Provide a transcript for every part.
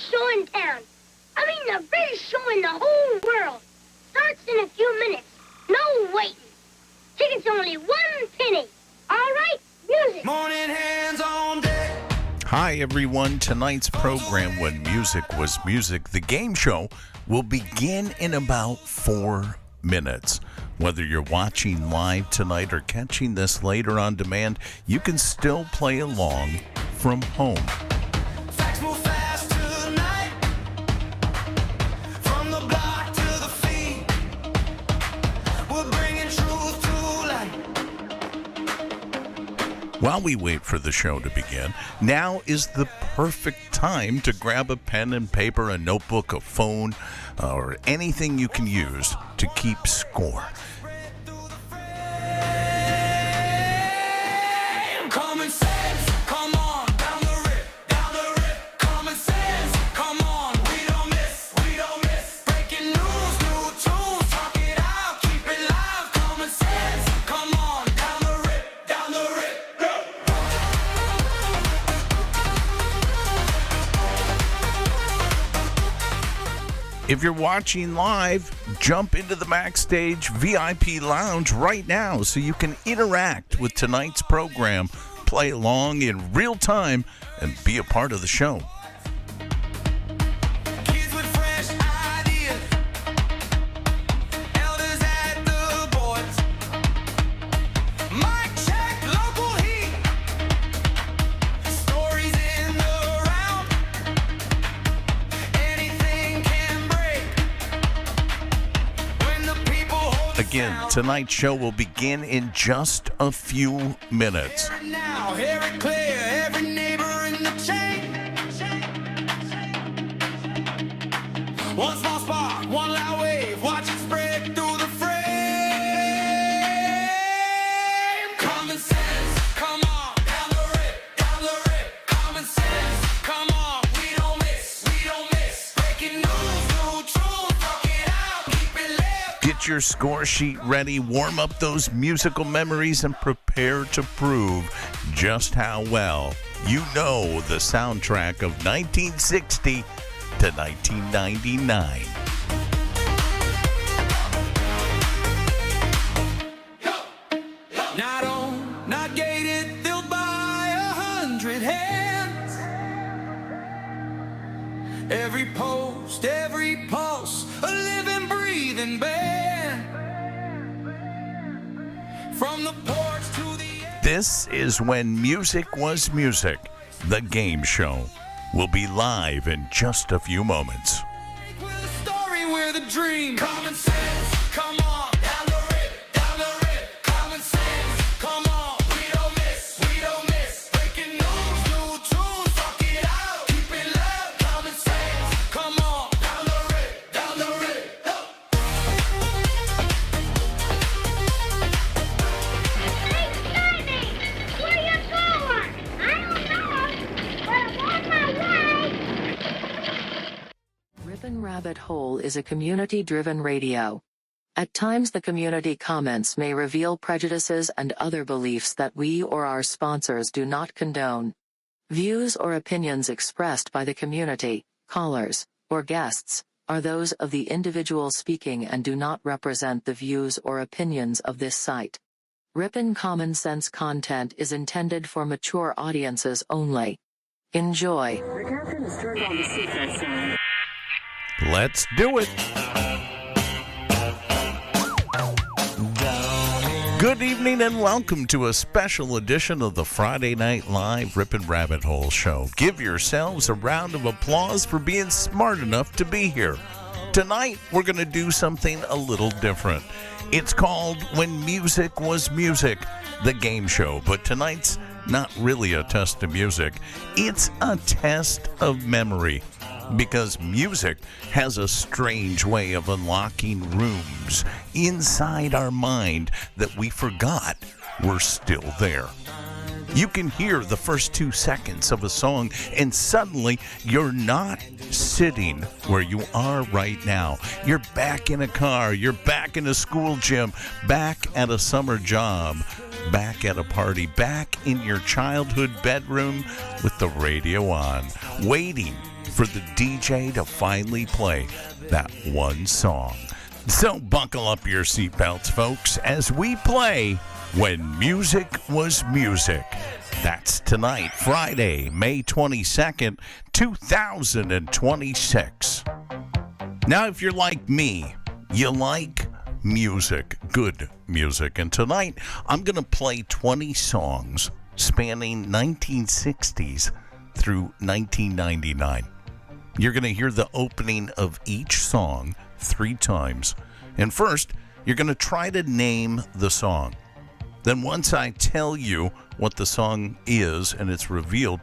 biggest show in town. I mean, the biggest show in the whole world. Starts in a few minutes. No waiting. Tickets only 1 penny. All right, music. Morning hands on deck. Hi, everyone. Tonight's program, When Music Was Music, the game show, will begin in about 4 minutes. Whether you're watching live tonight or catching this later on demand, you can still play along from home. Facts move fast tonight. From the block to the feet. We're bringing truth to light. While we wait for the show to begin, now is the perfect time to grab a pen and paper, a notebook, a phone, or anything you can use to keep score. Common sense, come on, down the rip, common sense, come on, we don't miss, breaking news, new tunes, talk it out, keep it live, common sense, come on, down the rip, go. If you're watching live, jump into the Backstage VIP lounge right now so you can interact with tonight's program, play along in real time, and be a part of the show. Kids with fresh ideas, elders at the boards, mic check, local heat, stories in the round, anything can break when the people hold the Again, sound. tonight's show will begin in just a few minutes. Hear it now, hear it clear, every neighbor in the chain. One small spark, one loud wave, watch it spread through the frame. Common sense, come on, down the rip, common sense, come on, we don't miss, breaking news, new truth, talk it out, keep it lit. Get your score sheet ready, warm up those musical memories, and prepare to prove just how well you know the soundtrack of 1960 to 1999. Not owned, not gated, filled by 100 hands. Every post, every pulse, a living, breathing band. From the porch to the end. This is When Music Was Music, the game show. Will be live in just a few moments. We're the story, we're the dream. Common sense, come on, down the rip, common sense, come on, we don't miss, breaking news, new tunes, talk it out, keep it loud, common sense, come on, down the rip, go. Hey, Johnny, where you going? I don't know, but I'm on my way. RiponRabbitHole is a community-driven radio. At times the community comments may reveal prejudices and other beliefs that we or our sponsors do not condone. Views or opinions expressed by the community, callers, or guests, are those of the individual speaking and do not represent the views or opinions of this site. Ripon Common Sense content is intended for mature audiences only. Enjoy. The captain has turned on the seatbelt sign. Let's do it. Good evening and welcome to a special edition of the Friday Night Live Ripon Rabbit Hole show. Give yourselves a round of applause for being smart enough to be here. Tonight, we're going to do something a little different. It's called When Music Was Music, the game show. But tonight's not really a test of music. It's a test of memory. Because music has a strange way of unlocking rooms inside our mind that we forgot were still there. You can hear the first 2 seconds of a song and suddenly you're not sitting where you are right now. You're back in a car, you're back in a school gym, back at a summer job, back at a party, back in your childhood bedroom with the radio on, waiting for the DJ to finally play that one song. So buckle up your seatbelts, folks, as we play When Music Was Music. That's tonight, Friday, May 22nd, 2026. Now, if you're like me, you like music, good music. And tonight, I'm going to play 20 songs spanning 1960s through 1999. You're going to hear the opening of each song 3 times. And first, you're going to try to name the song. Then once I tell you what the song is and it's revealed,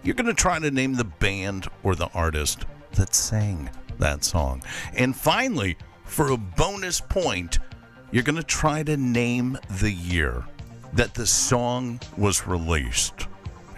you're going to try to name the band or the artist that sang that song. And finally, for a bonus point, you're going to try to name the year that the song was released.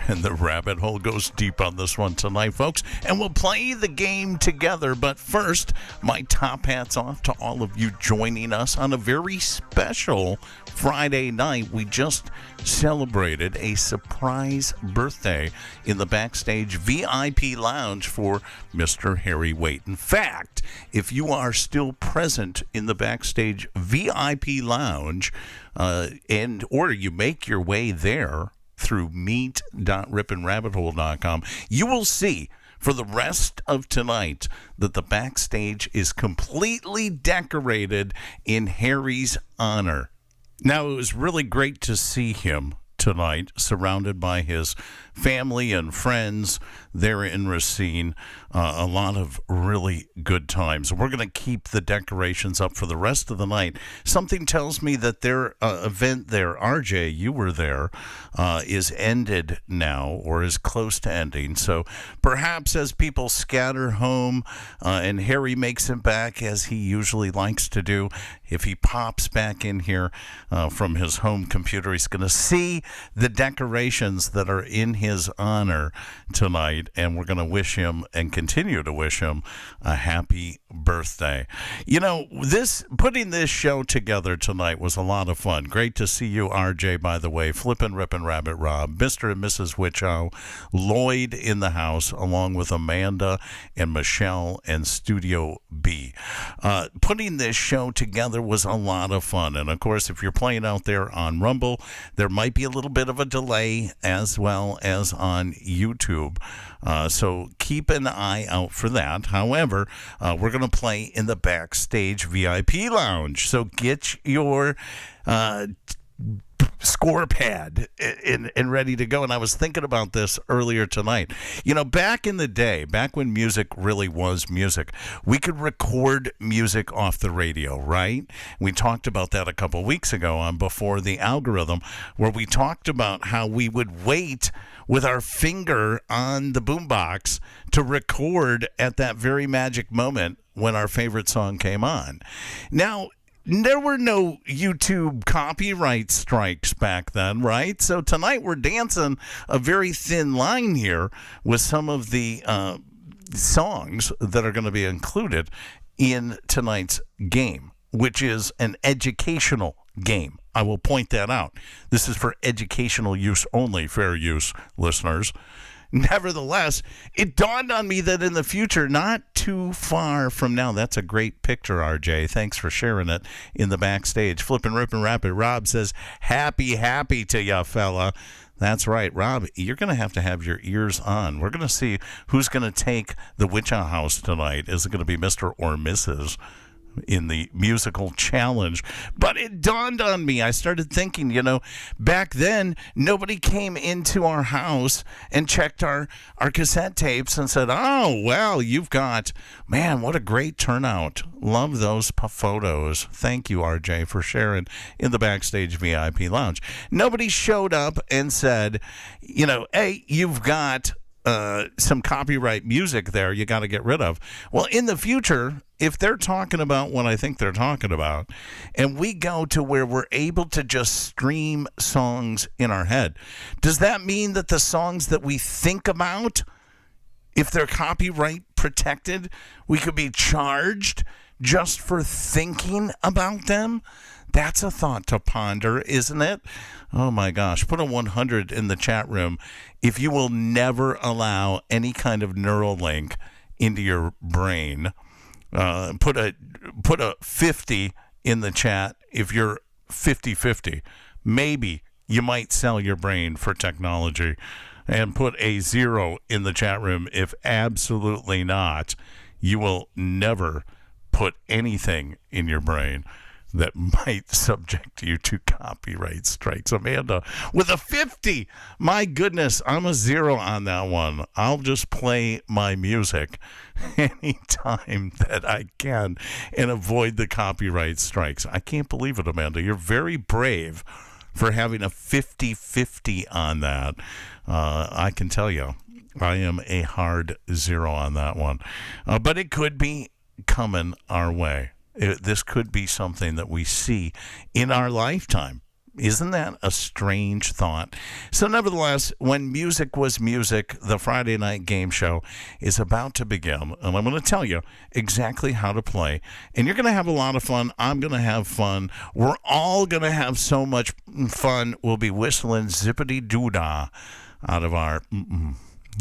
And the rabbit hole goes deep on this one tonight, folks. And we'll play the game together. But first, my top hat's off to all of you joining us on a very special Friday night. We just celebrated a surprise birthday in the Backstage VIP Lounge for Mr. Harry Waite. In fact, if you are still present in the Backstage VIP Lounge or you make your way there through meet.RiponRabbitHole.com, you will see for the rest of tonight that the Backstage is completely decorated in Harry's honor. Now, it was really great to see him tonight, surrounded by his family and friends there in Racine. A lot of really good times. We're going to keep the decorations up for the rest of the night. Something tells me that their event there, RJ, you were there, is ended now or is close to ending. So perhaps as people scatter home and Harry makes it back as he usually likes to do, if he pops back in here from his home computer, he's going to see the decorations that are in his honor tonight, and we're going to wish him and continue to wish him a happy birthday. You know, putting this show together tonight was a lot of fun. Great to see you, RJ, by the way, Flippin' Rippin' Rabbit Rob, Mr. and Mrs. Witchow, Lloyd in the house, along with Amanda and Michelle and Studio B. Putting this show together was a lot of fun. And of course, if you're playing out there on Rumble, there might be a little bit of a delay as well as on YouTube. So keep an eye out for that. However, we're going to play in the Backstage VIP Lounge. So get your score pad and ready to go. And I was thinking about this earlier tonight. You know, back in the day, back when music really was music, we could record music off the radio, right? We talked about that a couple weeks ago on Before the Algorithm, where we talked about how we would wait with our finger on the boombox to record at that very magic moment when our favorite song came on. Now, there were no YouTube copyright strikes back then, right? So tonight we're dancing a very thin line here with some of the songs that are going to be included in tonight's game, which is an educational game. I will point that out. This is for educational use only, fair use, listeners. Nevertheless, it dawned on me that in the future, not too far from now, that's a great picture, RJ. Thanks for sharing it in the Backstage. Flippin' Rippin' Rabbit. Rob says, happy to ya, fella. That's right, Rob, you're going to have your ears on. We're going to see who's going to take the Witchow House tonight. Is it going to be Mr. or Mrs. in the musical challenge? But it dawned on me. I started thinking, you know, back then, nobody came into our house and checked our cassette tapes and said, oh, well, you've got, man, what a great turnout. Love those photos. Thank you, RJ, for sharing in the Backstage VIP Lounge. Nobody showed up and said, you know, hey, you've got some copyright music there you got to get rid of. Well, in the future, if they're talking about what I think they're talking about, and we go to where we're able to just stream songs in our head, does that mean that the songs that we think about, if they're copyright protected, we could be charged just for thinking about them? That's a thought to ponder, isn't it? Oh my gosh. Put a 100 in the chat room if you will never allow any kind of neural link into your brain. Put a 50 in the chat if you're 50-50. Maybe you might sell your brain for technology. And put a 0 in the chat room if absolutely not. You will never put anything in your brain that might subject you to copyright strikes. Amanda with a 50. My goodness, I'm a 0 on that one. I'll just play my music anytime that I can and avoid the copyright strikes. I can't believe it, Amanda. You're very brave for having a 50-50 on that. I can tell you, I am a hard 0 on that one. But it could be coming our way. This could be something that we see in our lifetime. Isn't that a strange thought? So nevertheless, when music was music, the Friday night game show is about to begin. And I'm going to tell you exactly how to play. And you're going to have a lot of fun. I'm going to have fun. We're all going to have so much fun. We'll be whistling zippity-doo-dah out of our,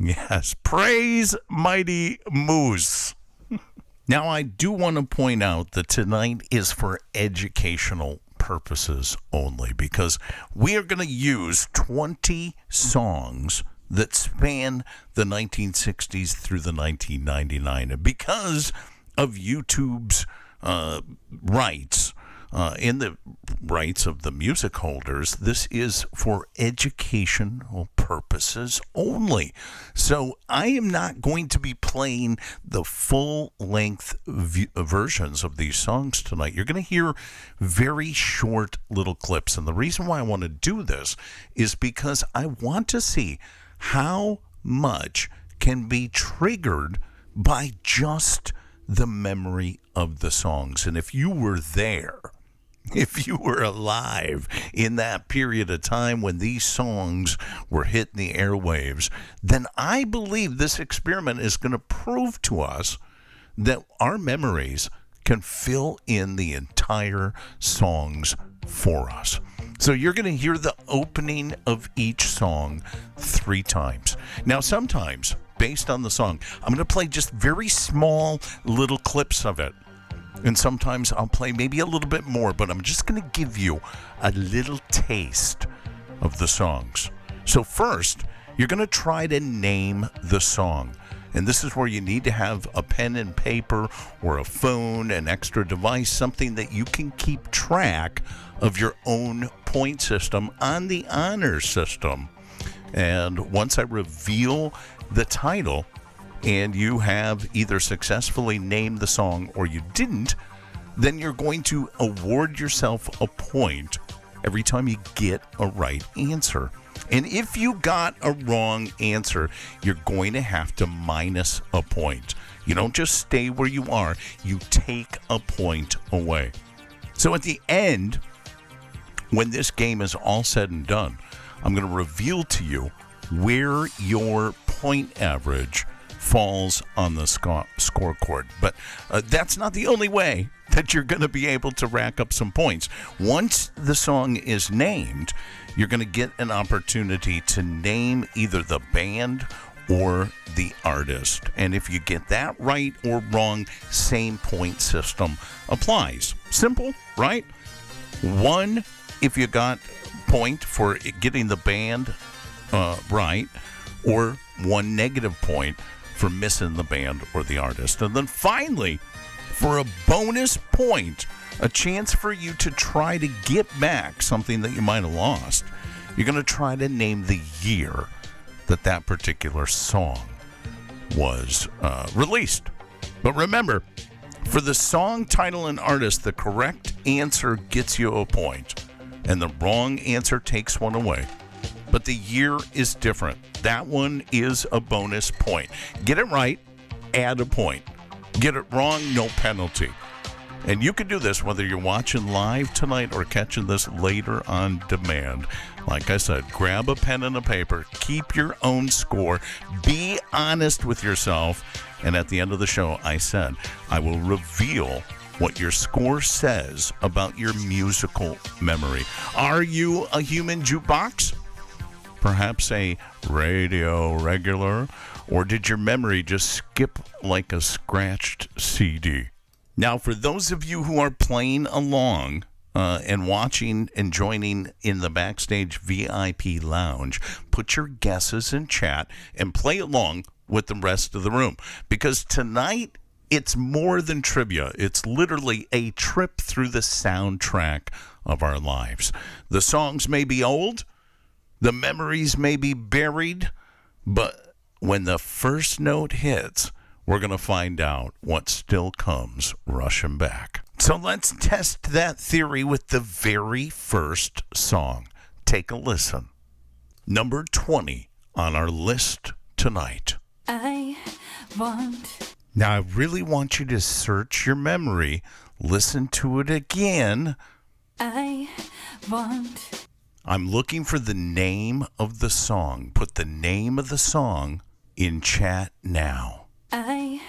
yes, praise mighty moose. Now, I do want to point out that tonight is for educational purposes only, because we are going to use 20 songs that span the 1960s through the 1999. And because of YouTube's rights, in the rights of the music holders, this is for educational purposes only. So I am not going to be playing the full-length versions of these songs tonight. You're going to hear very short little clips. And the reason why I want to do this is because I want to see how much can be triggered by just the memory of the songs. And if you were there, if you were alive in that period of time when these songs were hitting the airwaves, then I believe this experiment is going to prove to us that our memories can fill in the entire songs for us. So you're going to hear the opening of each song 3 times. Now, sometimes, based on the song, I'm going to play just very small little clips of it. And sometimes I'll play maybe a little bit more, but I'm just going to give you a little taste of the songs. So first, you're going to try to name the song. And this is where you need to have a pen and paper or a phone, an extra device, something that you can keep track of your own point system on the honor system. And once I reveal the title, and you have either successfully named the song or you didn't, then you're going to award yourself a point every time you get a right answer. And if you got a wrong answer, you're going to have to minus a point. You don't just stay where you are, you take a point away. So at the end, when this game is all said and done, I'm going to reveal to you where your point average falls on the scoreboard. But that's not the only way that you're going to be able to rack up some points. Once the song is named, you're going to get an opportunity to name either the band or the artist. And if you get that right or wrong, same point system applies. Simple, right? 1 if you got point for getting the band right, or 1 negative point for missing the band or the artist. And then finally, for a bonus point, a chance for you to try to get back something that you might have lost, you're going to try to name the year that that particular song was released. But remember, for the song title and artist, the correct answer gets you a point, and the wrong answer takes 1 away. But the year is different. That one is a bonus point. Get it right, add a point. Get it wrong, no penalty. And you can do this whether you're watching live tonight or catching this later on demand. Like I said, grab a pen and a paper, keep your own score, be honest with yourself, and at the end of the show, I said, I will reveal what your score says about your musical memory. Are you a human jukebox? Perhaps a radio regular? Or did your memory just skip like a scratched CD? Now, for those of you who are playing along and watching and joining in the Backstage VIP Lounge, put your guesses in chat and play along with the rest of the room. Because tonight, it's more than trivia. It's literally a trip through the soundtrack of our lives. The songs may be old, the memories may be buried, but when the first note hits, we're going to find out what still comes rushing back. So let's test that theory with the very first song. Take a listen. Number 20 on our list tonight. I want. Now, I really want you to search your memory, listen to it again. I want. I'm looking for the name of the song. Put the name of the song in chat now. I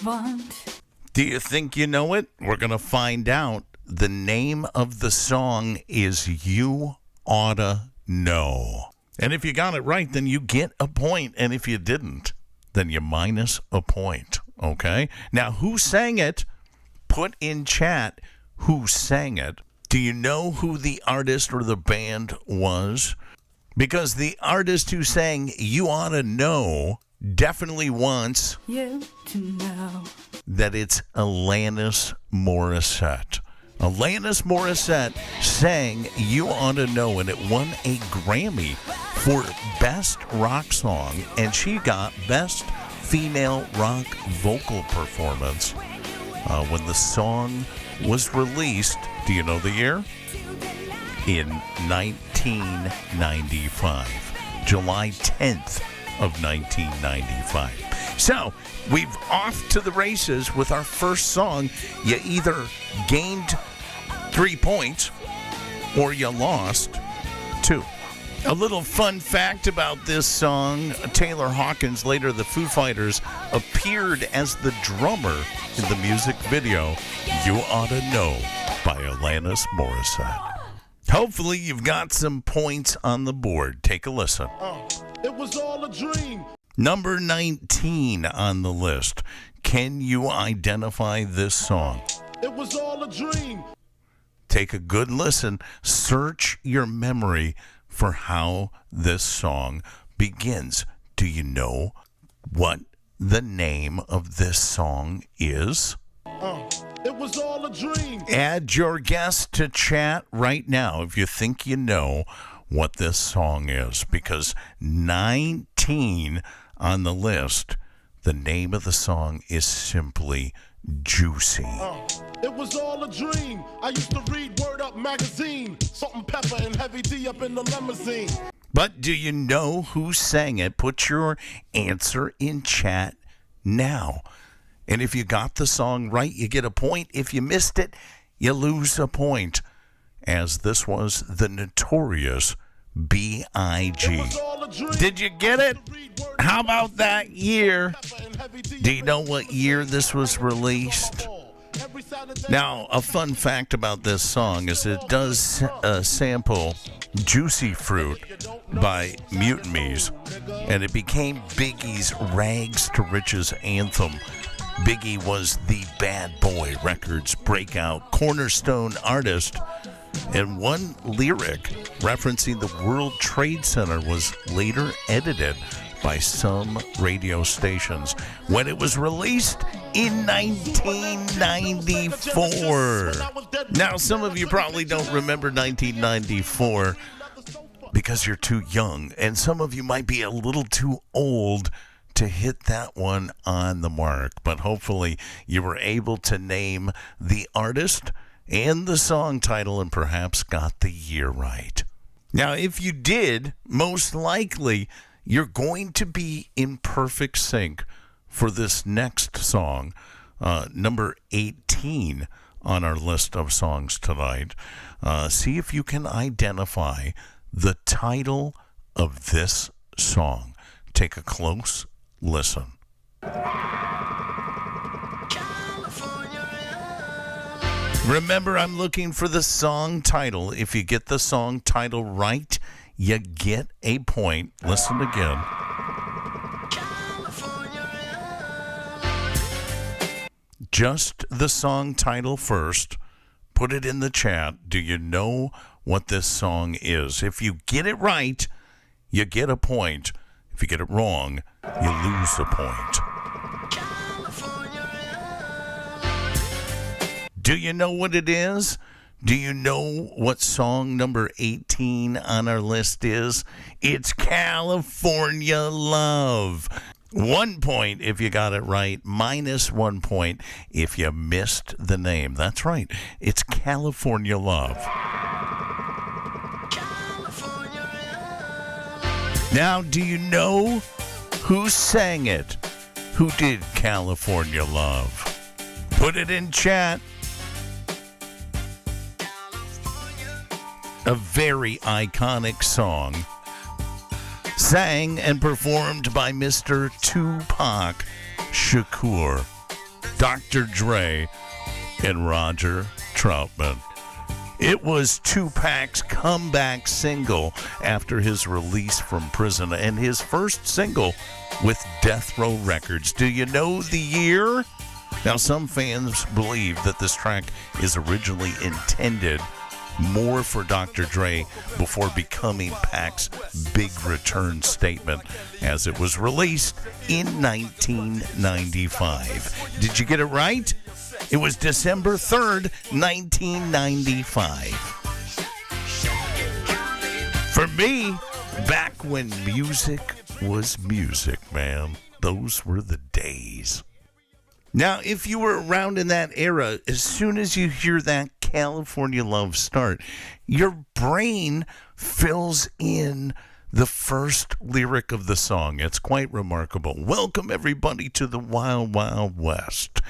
want. Do you think you know it? We're going to find out. The name of the song is You Oughta Know. And if you got it right, then you get a point. And if you didn't, then you minus a point. Okay? Now, who sang it? Put in chat who sang it. Do you know who the artist or the band was? Because the artist who sang You Oughta Know definitely wants You to know. that it's Alanis Morissette. Alanis Morissette sang You Oughta Know, and it won a Grammy for Best Rock Song, and she got Best Female Rock Vocal Performance when the song was released. Do you know the year? In 1995. July 10th of 1995. So, we've off to the races with our first song. You either gained 3 points or you lost 2. A little fun fact about this song, Taylor Hawkins, later the Foo Fighters, appeared as the drummer in the music video You Oughta Know by Alanis Morissette. Hopefully you've got some points on the board. Take a listen. It was all a dream. Number 19 on the list. Can you identify this song? It was all a dream. Take a good listen. Search your memory for how this song begins. Do you know what the name of this song is? It was all a dream. Add your guess to chat right now if you think you know what this song is, because 19 on the list, the name of the song is simply Juicy. It was all a dream. I used to read Word Up magazine. Salt and pepper and Heavy D up in the limousine. But do you know who sang it? Put your answer in chat now. And if you got the song right, you get a point. If you missed it, you lose a point. As this was the notorious B.I.G. Did you get it? How about that year? Do you know what year this was released? Now, a fun fact about this song is it does sample Juicy Fruit by Mutinies, and it became Biggie's Rags to Riches anthem. Biggie was the Bad Boy Records breakout cornerstone artist, and one lyric referencing the World Trade Center was later edited by some radio stations when it was released in 1994. Now, some of you probably don't remember 1994 because you're too young, and some of you might be a little too old to hit that one on the mark, but hopefully you were able to name the artist and the song title and perhaps got the year right. Now, if you did, most likely you're going to be in perfect sync for this next song, number 18 on our list of songs tonight. See if you can identify the title of this song. Take a close listen. California, Remember, I'm looking for the song title. If you get the song title right, you get a point. Listen again. Just the song title first. Put it in the chat. Do you know what this song is? If you get it right, you get a point. If you get it wrong, you lose a point. Do you know what it is? Do you know what song number 18 on our list is? It's California Love. 1 point if you got it right, minus 1 point if you missed the name. That's right. It's California Love. Now, do you know who sang it? Who did California Love? Put it in chat. A very iconic song. Sang and performed by Mr. Tupac Shakur, Dr. Dre, and Roger Troutman. It was Tupac's comeback single after his release from prison and his first single with Death Row Records. Do you know the year? Now, some fans believe that this track is originally intended more for Dr. Dre before becoming Pac's big return statement as it was released in 1995. Did you get it right? It was December 3rd, 1995. For me, back when music was music, man, those were the days. Now, if you were around in that era, as soon as you hear that California Love start, your brain fills in the first lyric of the song. It's quite remarkable. Welcome, everybody, to the Wild, Wild West.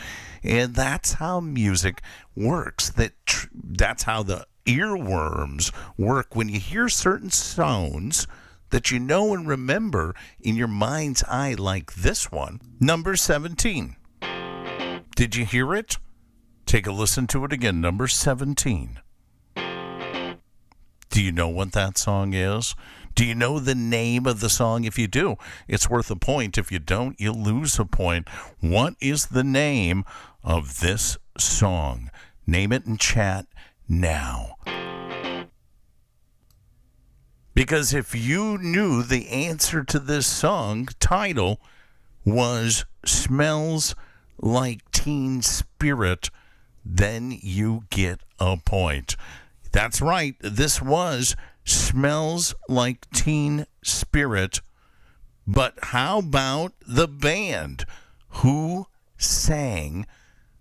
And that's how music works. That's how the earworms work. When you hear certain sounds that you know and remember in your mind's eye, like this one, number 17. Did you hear it? Take a listen to it again. Number 17. Do you know what that song is? Do you know the name of the song? If you do, it's worth a point. If you don't, you lose a point. What is the name of this song? Name it in chat now. Because if you knew the answer to this song title was Smells Like Teen Spirit, then you get a point. That's right. This was Smells Like Teen Spirit. But how about the band? Who sang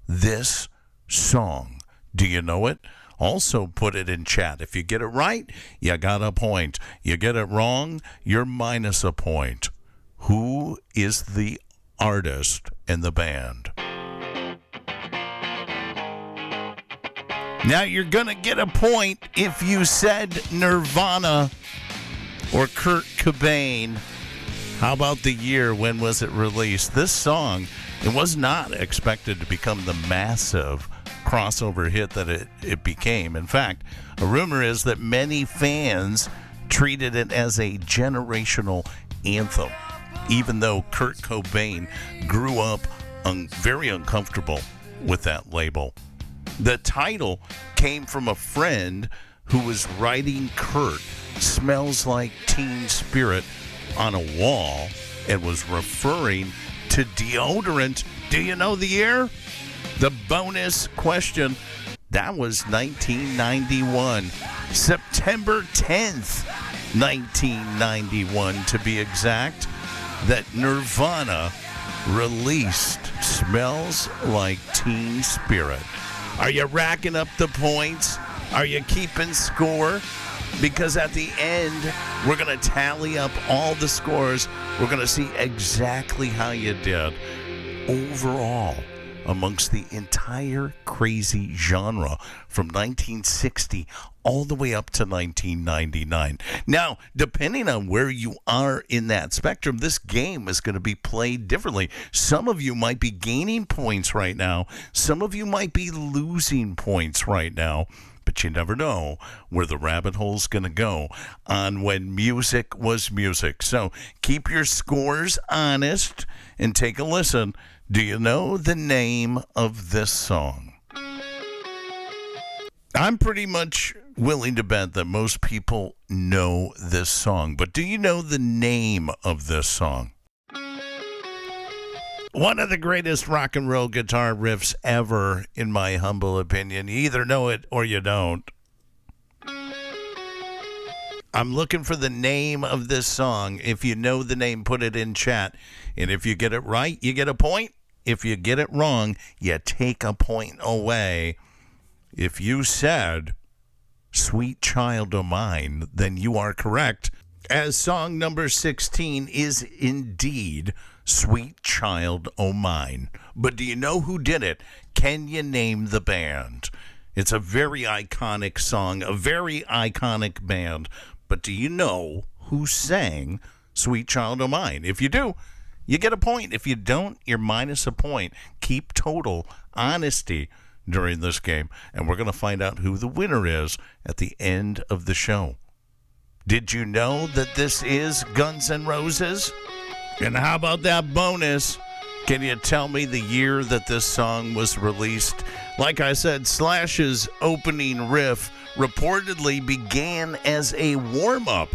this song? Do you know it? Also put it in chat. If you get it right, you got a point. You get it wrong, you're minus a point. Who is the artist and the band? Now you're going to get a point if you said Nirvana or Kurt Cobain. How about the year? When was it released? This song, it was not expected to become the massive crossover hit that it became. In fact, a rumor is that many fans treated it as a generational anthem, even though Kurt Cobain grew up very uncomfortable with that label. The title came from a friend who was writing Kurt Smells Like Teen Spirit on a wall and was referring to deodorant. Do you know the year? The bonus question, that was 1991. September 10th, 1991 to be exact, that Nirvana released Smells Like Teen Spirit. Are you racking up the points? Are you keeping score? Because at the end, we're going to tally up all the scores. We're going to see exactly how you did. Overall, amongst the entire crazy genre from 1960 all the way up to 1999. Now, depending on where you are in that spectrum, this game is going to be played differently. Some of you might be gaining points right now. Some of you might be losing points right now. But you never know where the rabbit hole's going to go on when music was music. So keep your scores honest and take a listen. Do you know the name of this song? I'm pretty much willing to bet that most people know this song. But do you know the name of this song? One of the greatest rock and roll guitar riffs ever, in my humble opinion. You either know it or you don't. I'm looking for the name of this song. If you know the name, put it in chat. And if you get it right, you get a point. If you get it wrong, you take a point away. If you said, Sweet Child O' Mine, then you are correct, as song number 16 is indeed Sweet Child O' Mine. But do you know who did it? Can you name the band? It's a very iconic song, a very iconic band. But do you know who sang Sweet Child O' Mine? If you do, you get a point. If you don't, you're minus a point. Keep total honesty during this game. And we're going to find out who the winner is at the end of the show. Did you know that this is Guns N' Roses? And how about that bonus? Can you tell me the year that this song was released? Like I said, Slash's opening riff reportedly began as a warm-up,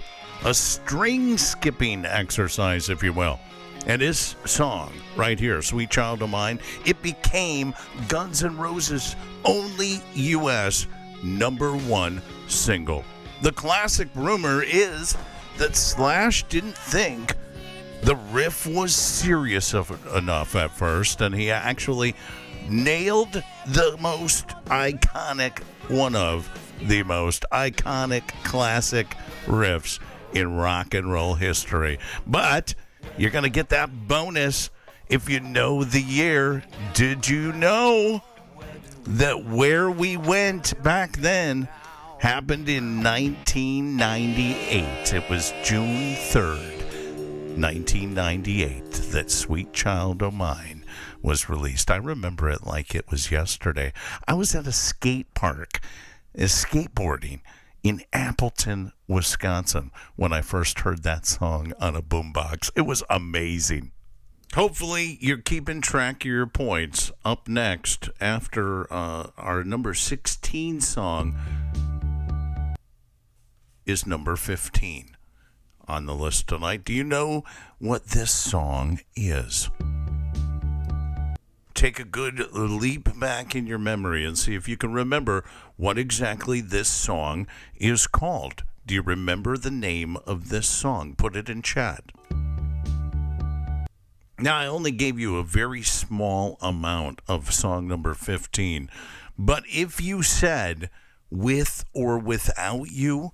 a string skipping exercise, if you will. And this song right here, Sweet Child O' Mine, it became Guns N' Roses' only U.S. #1 single. The classic rumor is that Slash didn't think the riff was serious enough at first, and he actually nailed the most iconic, one of the most iconic classic riffs in rock and roll history. But you're going to get that bonus if you know the year. Did you know that Where We Went back then happened in 1998? It was June 3rd. 1998, that Sweet Child O' Mine was released. I remember it like it was yesterday. I was at a skate park, skateboarding in Appleton, Wisconsin, when I first heard that song on a boombox. It was amazing. Hopefully, you're keeping track of your points. Up next, after our number 16 song, is number 15. On the list tonight. Do you know what this song is? Take a good leap back in your memory and see if you can remember what exactly this song is called. Do you remember the name of this song? Put it in chat. Now, I only gave you a very small amount of song number 15, but if you said With or Without You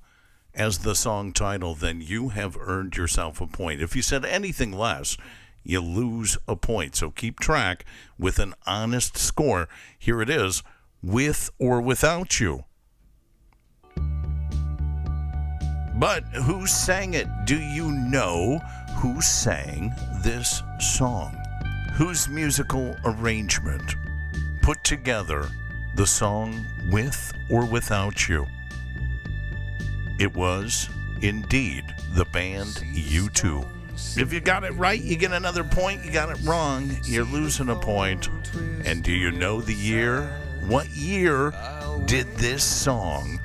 as the song title, then you have earned yourself a point. If you said anything less, you lose a point. So keep track with an honest score. Here it is, With or Without You. But who sang it? Do you know who sang this song? Whose musical arrangement put together the song With or Without You? It was, indeed, the band U2. If you got it right, you get another point. You got it wrong, you're losing a point. And do you know the year? What year did this song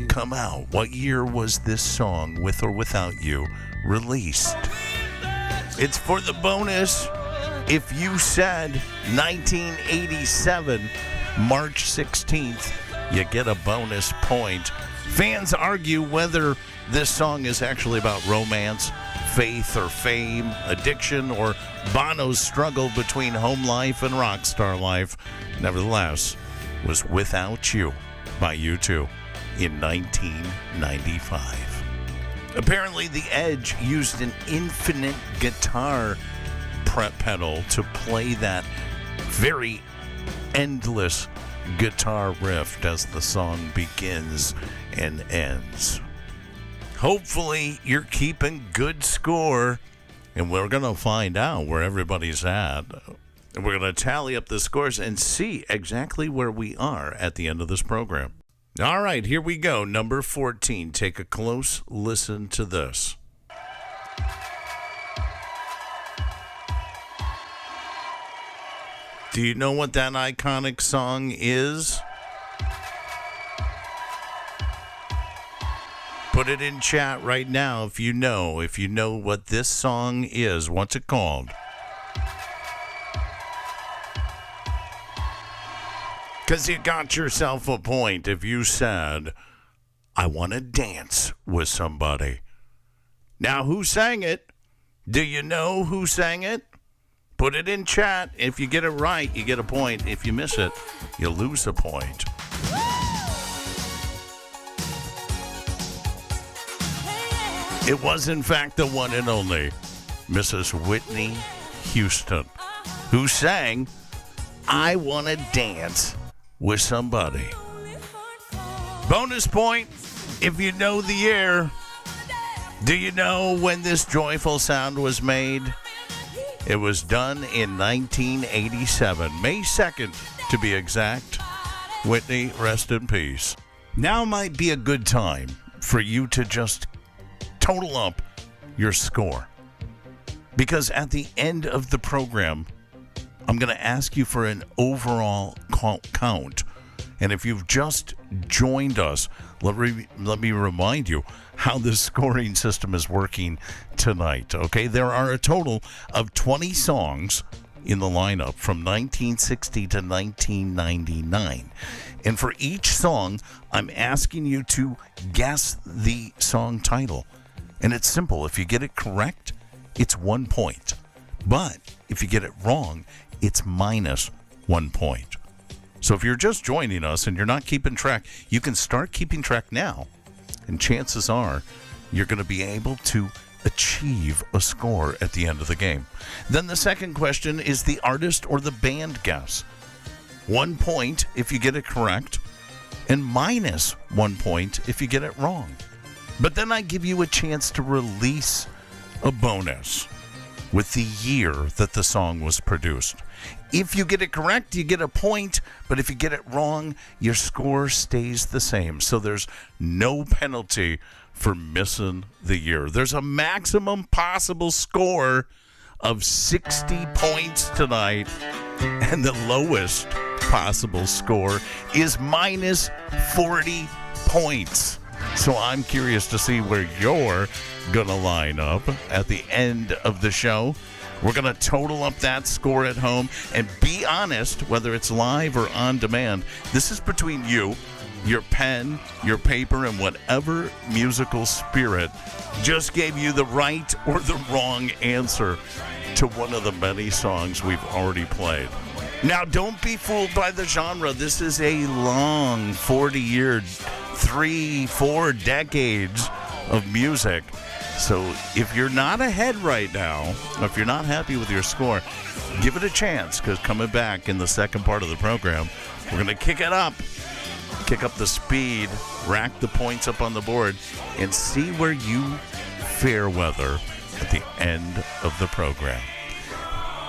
come out? What year was this song, With or Without You, released? It's for the bonus. If you said 1987, March 16th, you get a bonus point. Fans argue whether this song is actually about romance, faith or fame, addiction, or Bono's struggle between home life and rock star life. Nevertheless, was Without You by U2 in 1995. Apparently, The Edge used an infinite guitar pedal to play that very endless guitar riff as the song begins and ends. Hopefully you're keeping good score, and we're going to find out where everybody's at. And we're going to tally up the scores and see exactly where we are at the end of this program. All right, here we go. Number 14. Take a close listen to this. Do you know what that iconic song is? Put it in chat right now if you know what this song is. What's it called? Because you got yourself a point if you said, I want to dance with somebody. Now, who sang it? Do you know who sang it? Put it in chat. If you get it right, you get a point. If you miss it, you lose a point. It was, in fact, the one and only Mrs. Whitney Houston, who sang, I Want to Dance with Somebody. Bonus point if you know the year. Do you know when this joyful sound was made? It was done in 1987, May 2nd to be exact. Whitney, rest in peace. Now might be a good time for you to just total up your score. Because at the end of the program, I'm going to ask you for an overall count. And if you've just joined us, let me remind you how the scoring system is working tonight. Okay, there are a total of 20 songs in the lineup from 1960 to 1999. And for each song, I'm asking you to guess the song title. And it's simple. If you get it correct, it's 1 point. But if you get it wrong, it's minus 1 point. So if you're just joining us and you're not keeping track, you can start keeping track now. And chances are you're going to be able to achieve a score at the end of the game. Then the second question is the artist or the band guess. 1 point if you get it correct, and minus 1 point if you get it wrong. But then I give you a chance to release a bonus with the year that the song was produced. If you get it correct, you get a point, but if you get it wrong, your score stays the same. So there's no penalty for missing the year. There's a maximum possible score of 60 points tonight, and the lowest possible score is minus 40 points. So I'm curious to see where you're going to line up at the end of the show. We're going to total up that score at home and be honest, whether it's live or on demand. This is between you, your pen, your paper, and whatever musical spirit just gave you the right or the wrong answer to one of the many songs we've already played. Now, don't be fooled by the genre. This is a long 40-year, 3-4 decades of music. So if you're not ahead right now, or if you're not happy with your score, give it a chance, because coming back in the second part of the program, we're going to kick up the speed, rack the points up on the board, and see where you fair weather at the end of the program.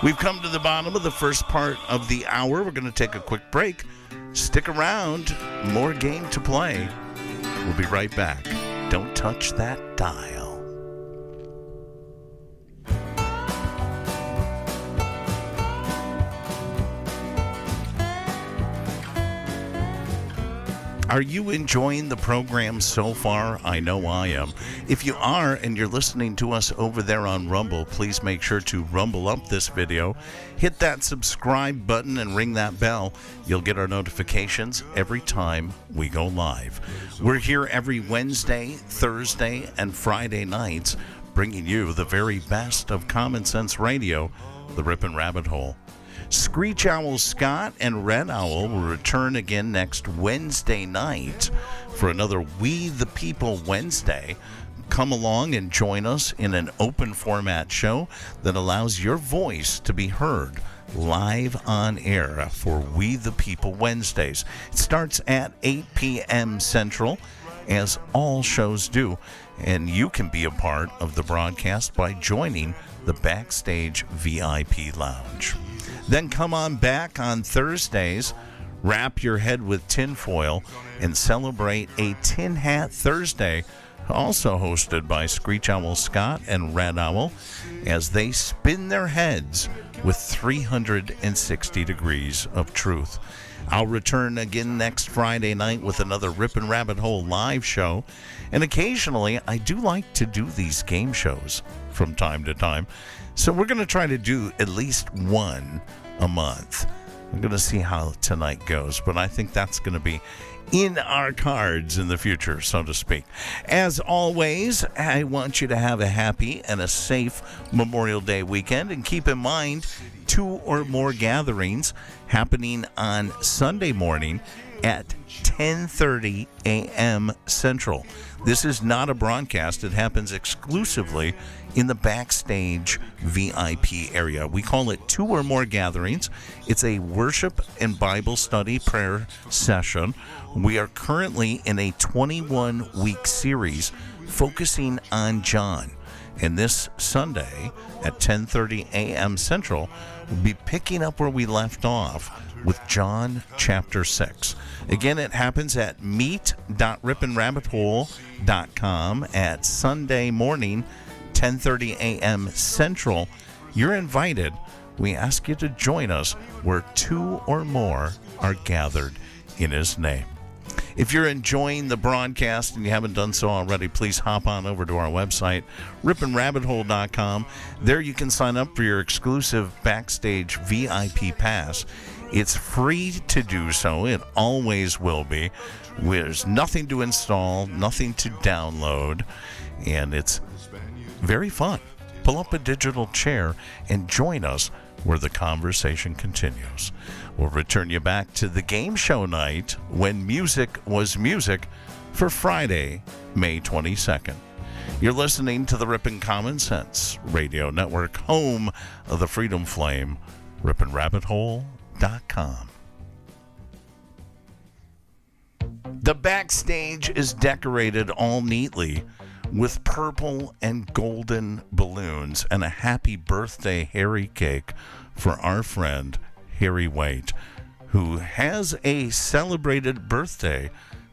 We've come to the bottom of the first part of the hour. We're going to take a quick break. Stick around. More game to play. We'll be right back. Don't touch that dial. Are you enjoying the program so far? I know I am. If you are and you're listening to us over there on Rumble, please make sure to rumble up this video. Hit that subscribe button and ring that bell. You'll get our notifications every time we go live. We're here every Wednesday, Thursday, and Friday nights, bringing you the very best of common sense radio, the Ripon Rabbit Hole. Screech Owl Scott and Red Owl will return again next Wednesday night for another We the People Wednesday. Come along and join us in an open format show that allows your voice to be heard live on air for We the People Wednesdays. It starts at 8 p.m. Central, as all shows do, and you can be a part of the broadcast by joining the Backstage VIP Lounge. Then come on back on Thursdays, wrap your head with tinfoil, and celebrate a Tin Hat Thursday, also hosted by Screech Owl Scott and Red Owl, as they spin their heads with 360 degrees of truth. I'll return again next Friday night with another Ripon Rabbit-Hole live show, and occasionally I do like to do these game shows from time to time, so we're going to try to do at least one a month. I'm going to see how tonight goes, but I think that's going to be in our cards in the future, so to speak. As always, I want you to have a happy and a safe Memorial Day weekend, and keep in mind 2 or more gatherings happening on Sunday morning at 10:30 a.m. Central. This is not a broadcast. It happens exclusively in the Backstage VIP area. We call it 2 or more gatherings. It's a worship and Bible study prayer session. We are currently in a 21-week series focusing on John. And this Sunday at 10:30 a.m. Central, we'll be picking up where we left off with John chapter 6. Again, it happens at meet.RiponRabbitHole.com at Sunday morning, 10:30 a.m. Central. You're invited. We ask you to join us where 2 or more are gathered in His name. If you're enjoying the broadcast and you haven't done so already, please hop on over to our website, RiponRabbitHole.com. There you can sign up for your exclusive Backstage VIP pass. It's free to do so. It always will be. There's nothing to install, nothing to download, and it's very fun. Pull up a digital chair and join us where the conversation continues. We'll return you back to the game show night when music was music for Friday, May 22nd. You're listening to the Ripon Common Sense Radio Network, home of the Freedom Flame, RiponRabbitHole.com. The Backstage is decorated all neatly with purple and golden balloons and a happy birthday Harry cake for our friend Harry Waite, who has a celebrated birthday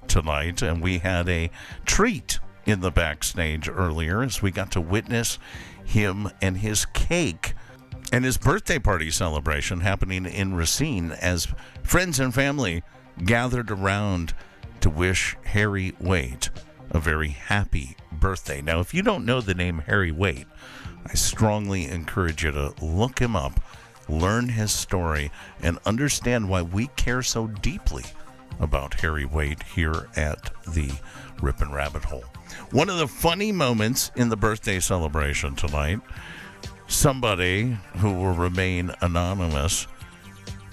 tonight, and we had a treat in the Backstage earlier as we got to witness him and his cake and his birthday party celebration happening in Racine as friends and family gathered around to wish Harry Waite a very happy birthday. Now, if you don't know the name Harry Waite, I strongly encourage you to look him up, learn his story, and understand why we care so deeply about Harry Waite here at the Ripon Rabbit Hole. One of the funny moments in the birthday celebration tonight, somebody who will remain anonymous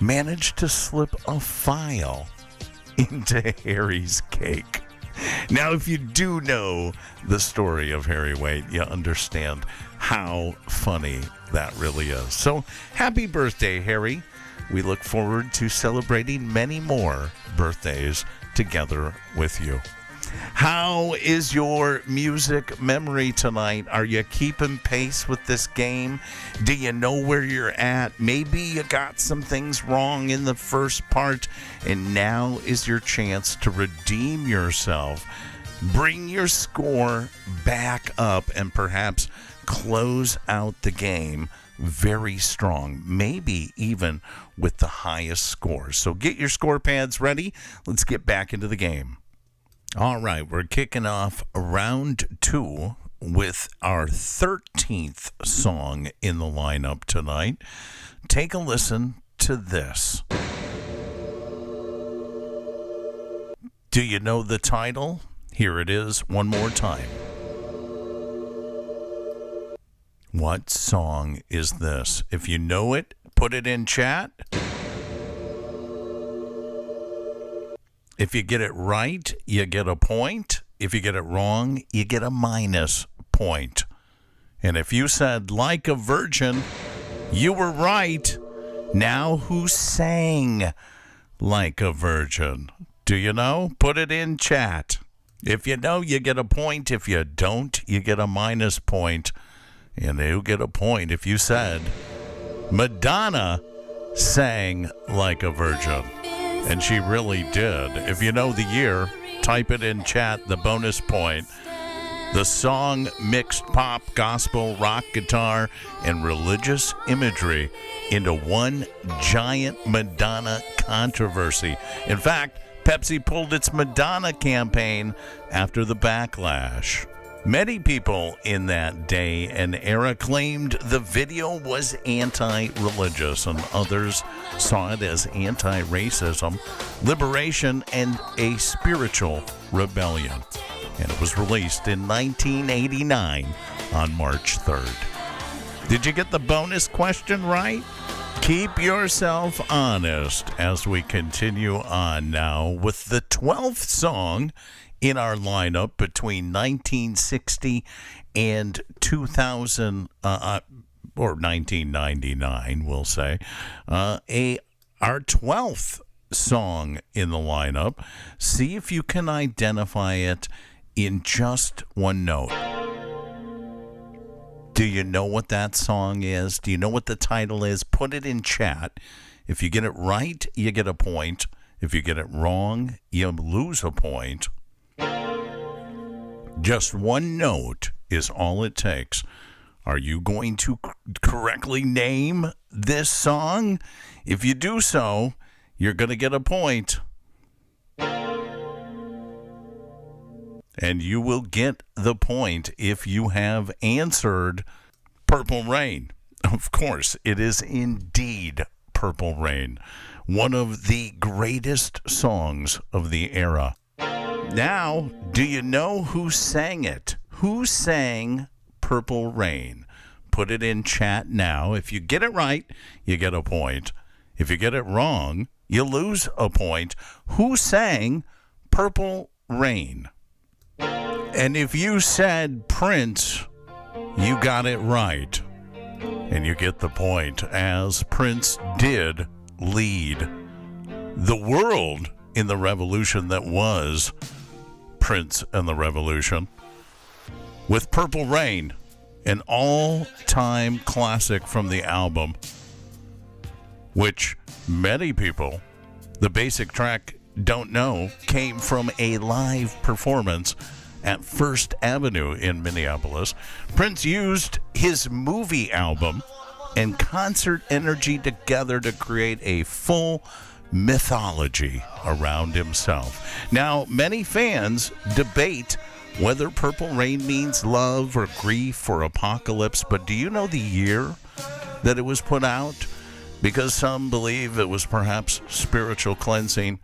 managed to slip a file into Harry's cake. Now, if you do know the story of Harry Waite, you understand how funny that really is. So, happy birthday, Harry. We look forward to celebrating many more birthdays together with you. How is your music memory tonight? Are you keeping pace with this game? Do you know where you're at? Maybe you got some things wrong in the first part, and now is your chance to redeem yourself. Bring your score back up and perhaps close out the game very strong, maybe even with the highest scores. So get your score pads ready. Let's get back into the game. All right, we're kicking off round 2 with our 13th song in the lineup tonight. Take a listen to this. Do you know the title? Here it is one more time. What song is this? If you know it, put it in chat. If you get it right, you get a point. if you get it wrong, you get a minus point. And if you said Like a Virgin, you were right. Now, who sang Like a Virgin? Do you know? Put it in chat. If you know, you get a point. If you don't, you get a minus point. And you get a point if you said Madonna sang Like a Virgin. And she really did. If you know the year, type it in chat, the bonus point. The song mixed pop, gospel, rock, guitar, and religious imagery into one giant Madonna controversy. In fact, Pepsi pulled its Madonna campaign after the backlash. Many people in that day and era claimed the video was anti-religious, and others saw it as anti-racism, liberation, and a spiritual rebellion. And it was released in 1989 on March 3rd. Did you get the bonus question right? Keep yourself honest as we continue on now with the 12th song in our lineup between 1960 and 2000, or 1999, we'll say. Our 12th song in the lineup. See if you can identify it in just one note. Do you know what that song is? Do you know what the title is? Put it in chat. If you get it right, you get a point. If you get it wrong, you lose a point. Just one note is all it takes. Are you going to correctly name this song? If you do so, you're going to get a point. And you will get the point if you have answered Purple Rain. Of course, it is indeed Purple Rain, one of the greatest songs of the era. Now, do you know who sang it? Who sang Purple Rain? Put it in chat now. If you get it right, you get a point. If you get it wrong, you lose a point. Who sang Purple Rain? And if you said Prince, you got it right. And you get the point, as Prince did lead the world in the revolution that was Prince and the Revolution. With Purple Rain, an all-time classic from the album, which many people, the basic track, don't know, came from a live performance at First Avenue in Minneapolis. Prince used his movie album and concert energy together to create a full mythology around himself. Now, many fans debate whether Purple Rain means love or grief or apocalypse, but do you know the year that it was put out? Because some believe it was perhaps spiritual cleansing,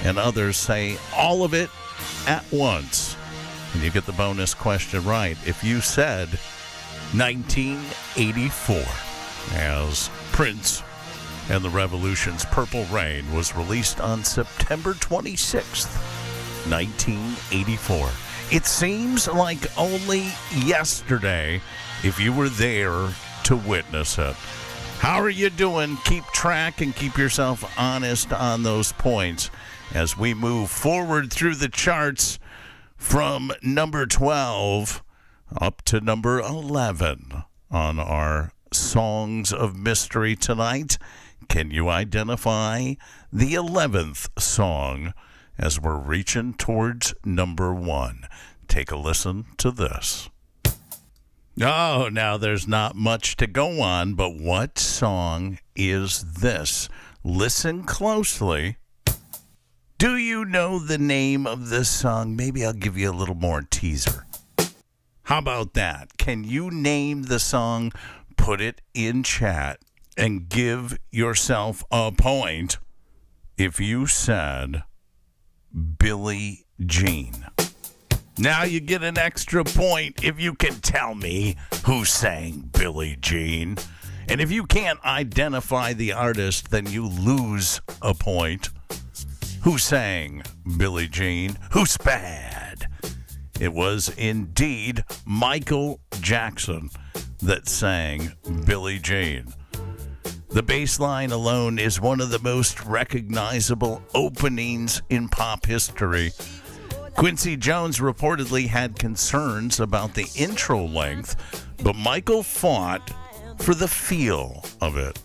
and others say all of it at once. And you get the bonus question right if you said 1984, as Prince and the Revolution's Purple Rain was released on September 26th, 1984. It seems like only yesterday if you were there to witness it. How are you doing? Keep track and keep yourself honest on those points as we move forward through the charts from number 12 up to number 11 on our Songs of Mystery tonight. Can you identify the 11th song as we're reaching towards number 1? Take a listen to this. Oh, now there's not much to go on, but what song is this? Listen closely. Do you know the name of this song? Maybe I'll give you a little more teaser. How about that? Can you name the song? Put it in chat and give yourself a point if you said Billie Jean. Now you get an extra point if you can tell me who sang Billie Jean. And if you can't identify the artist, then you lose a point. Who sang Billie Jean? Who's bad? It was indeed Michael Jackson that sang Billie Jean. The bass line alone is one of the most recognizable openings in pop history. Quincy Jones reportedly had concerns about the intro length, but Michael fought for the feel of it.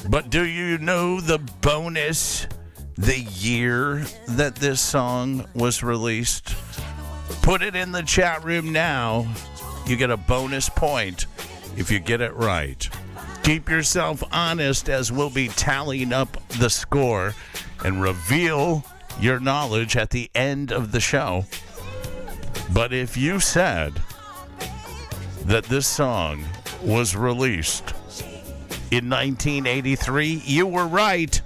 But do you know the bonus, the year that this song was released? Put it in the chat room now. You get a bonus point if you get it right. Keep yourself honest as we'll be tallying up the score and reveal your knowledge at the end of the show. But if you said that this song was released in 1983, you were right.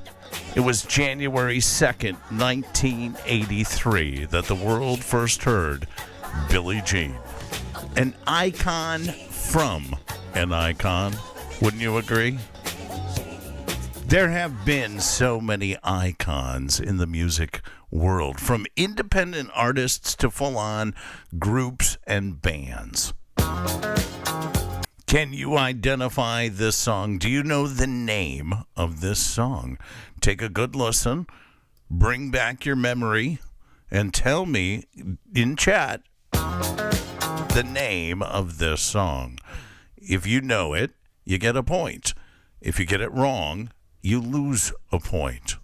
It was January 2nd, 1983, that the world first heard Billie Jean. An icon from an icon. Wouldn't you agree? There have been so many icons in the music world, from independent artists to full-on groups and bands. Can you identify this song? Do you know the name of this song? Take a good listen, bring back your memory, and tell me in chat the name of this song. If you know it, you get a point. If you get it wrong, you lose a point.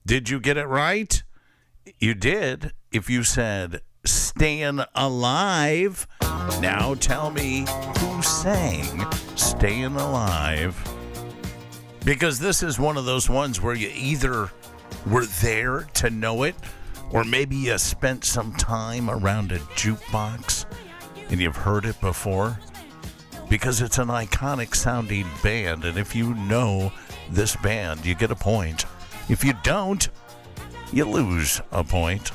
Did you get it right? You did. If you said Stayin' Alive, now tell me who sang Stayin' Alive. Because this is one of those ones where you either were there to know it, or maybe you spent some time around a jukebox and you've heard it before. Because it's an iconic sounding band, and if you know this band, you get a point. If you don't, you lose a point.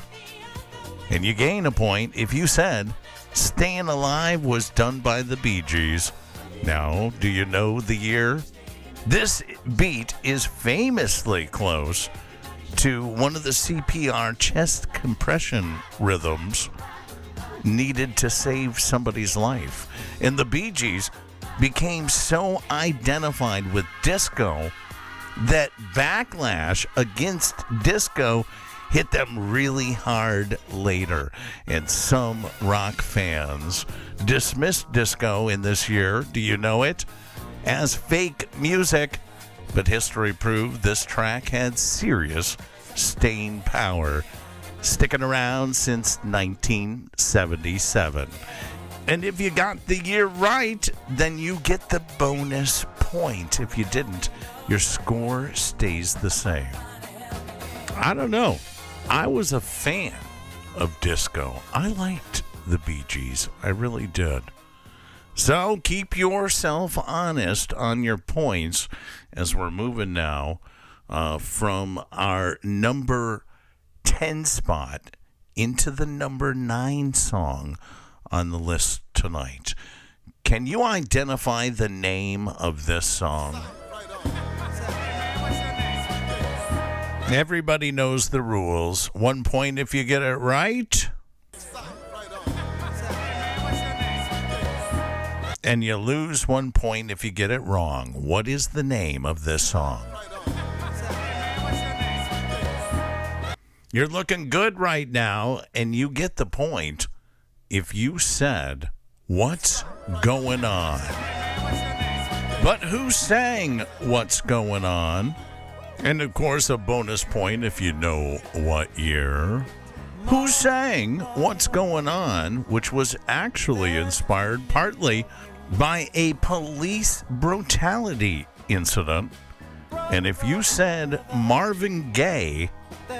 And you gain a point if you said Stayin' Alive was done by the Bee Gees. Now, do you know the year? This beat is famously close to one of the CPR chest compression rhythms needed to save somebody's life. And the Bee Gees became so identified with disco that backlash against disco hit them really hard later. And some rock fans dismissed disco in this year, do you know it, as fake music. But history proved this track had serious staying power, sticking around since 1977. And if you got the year right, then you get the bonus point. If you didn't, your score stays the same. I don't know. I was a fan of disco. I liked the Bee Gees. I really did. So keep yourself honest on your points as we're moving now from our number 10 spot into the number 9 song on the list tonight. Can you identify the name of this song? Everybody knows the rules. 1 point if you get it right. And you lose 1 point if you get it wrong. What is the name of this song? You're looking good right now, and you get the point if you said, "What's Going On?" But who sang What's Going On? And of course, a bonus point if you know what year. Who sang What's Going On, which was actually inspired partly by a police brutality incident. And if you said Marvin Gaye,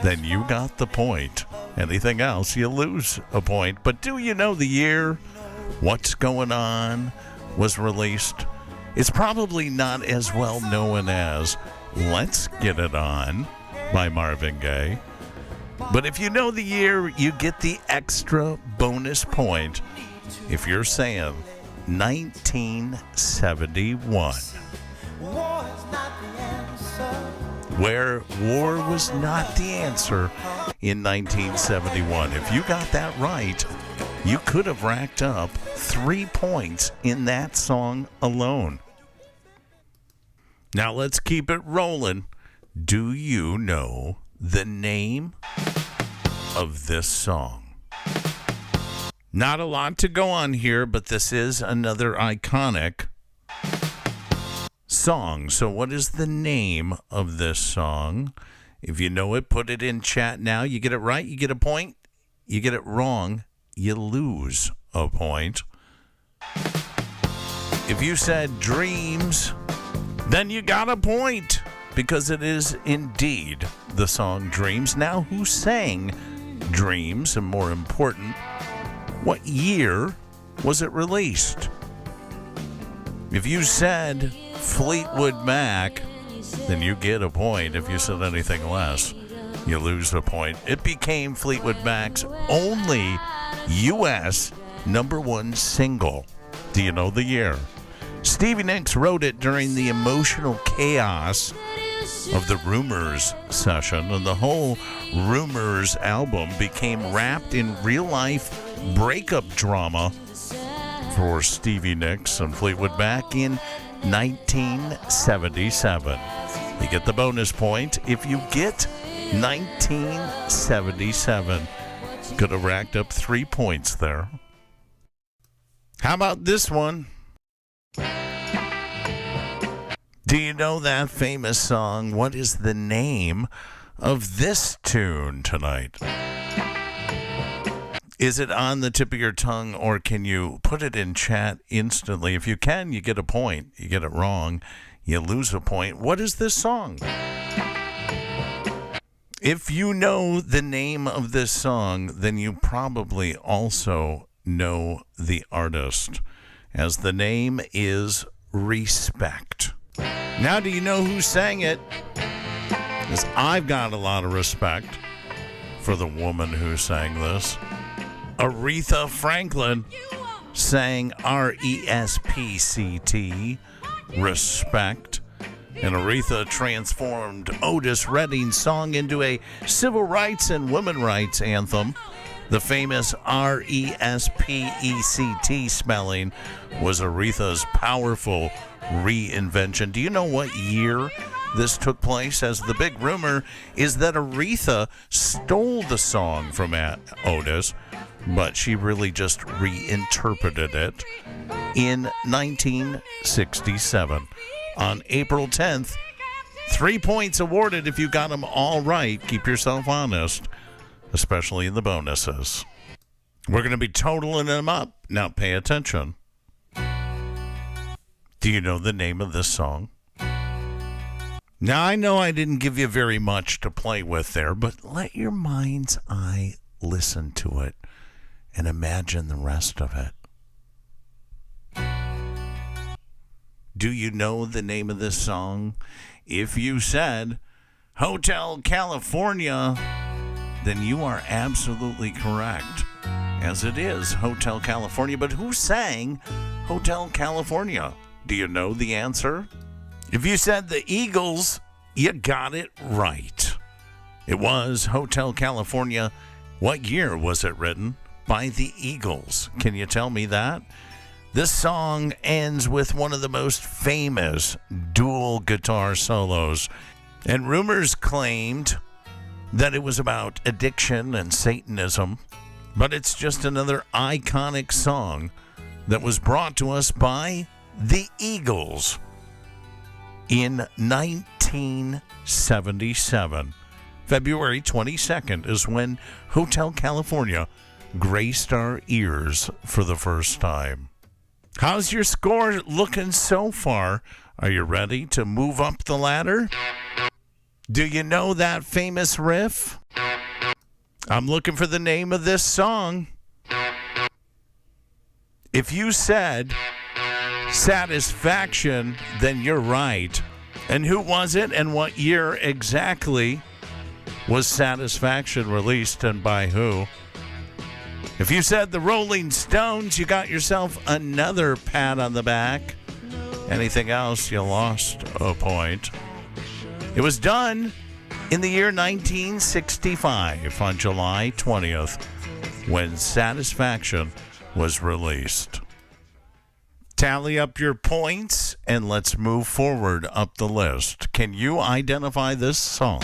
then you got the point. Anything else, you lose a point. But do you know the year What's Going On was released? It's probably not as well known as Let's Get It On by Marvin Gaye. But if you know the year, you get the extra bonus point if you're saying 1971. where war was not the answer in 1971. If you got that right, you could have racked up 3 points in that song alone. Now let's keep it rolling. Do you know the name of this song? Not a lot to go on here, but this is another iconic song. So what is the name of this song? If you know it, put it in chat now. You get it right, you get a point. You get it wrong, you lose a point. If you said Dreams, then you got a point, because it is indeed the song Dreams. Now, who sang Dreams? And more important, what year was it released? If you said Fleetwood Mac, then you get a point. If you said anything less, you lose a point. It became Fleetwood Mac's only U.S. #1 single. Do you know the year? Stevie Nicks wrote it during the emotional chaos of the Rumors session, and the whole Rumors album became wrapped in real-life breakup drama for Stevie Nicks and Fleetwood Mac in 1977. You get the bonus point if you get 1977. Could have racked up 3 points there. How about this one? Do you know that famous song? What is the name of this tune tonight? Is it on the tip of your tongue, or can you put it in chat instantly? If you can, you get a point. You get it wrong, you lose a point. What is this song? If you know the name of this song, then you probably also know the artist, as the name is Respect. Now, do you know who sang it? Because I've got a lot of respect for the woman who sang this. Aretha Franklin sang R-E-S-P-C-T, Respect. And Aretha transformed Otis Redding's song into a civil rights and women's rights anthem. The famous R-E-S-P-E-C-T spelling was Aretha's powerful reinvention. Do you know what year this took place? As the big rumor is that Aretha stole the song from Otis, but she really just reinterpreted it in 1967. On April 10th, 3 points awarded if you got them all right. Keep yourself honest, especially in the bonuses. We're going to be totaling them up. Now pay attention. Do you know the name of this song? Now, I know I didn't give you very much to play with there, but let your mind's eye listen to it and imagine the rest of it. Do you know the name of this song? If you said Hotel California, then you are absolutely correct, as it is Hotel California. But who sang Hotel California? Do you know the answer? If you said the Eagles, you got it right. It was Hotel California. What year was it written? By the Eagles. Can you tell me that? This song ends with one of the most famous dual guitar solos, and rumors claimed that it was about addiction and Satanism, but it's just another iconic song that was brought to us by the Eagles in 1977. February 22nd is when Hotel California graced our ears for the first time. How's your score looking so far? Are you ready to move up the ladder? Do you know that famous riff? I'm looking for the name of this song. If you said Satisfaction, then you're right. And who was it, and what year exactly was Satisfaction released, and by who? If you said the Rolling Stones, you got yourself another pat on the back. Anything else, you lost a point. It was done in the year 1965 on July 20th when Satisfaction was released. Tally up your points and let's move forward up the list. Can you identify this song?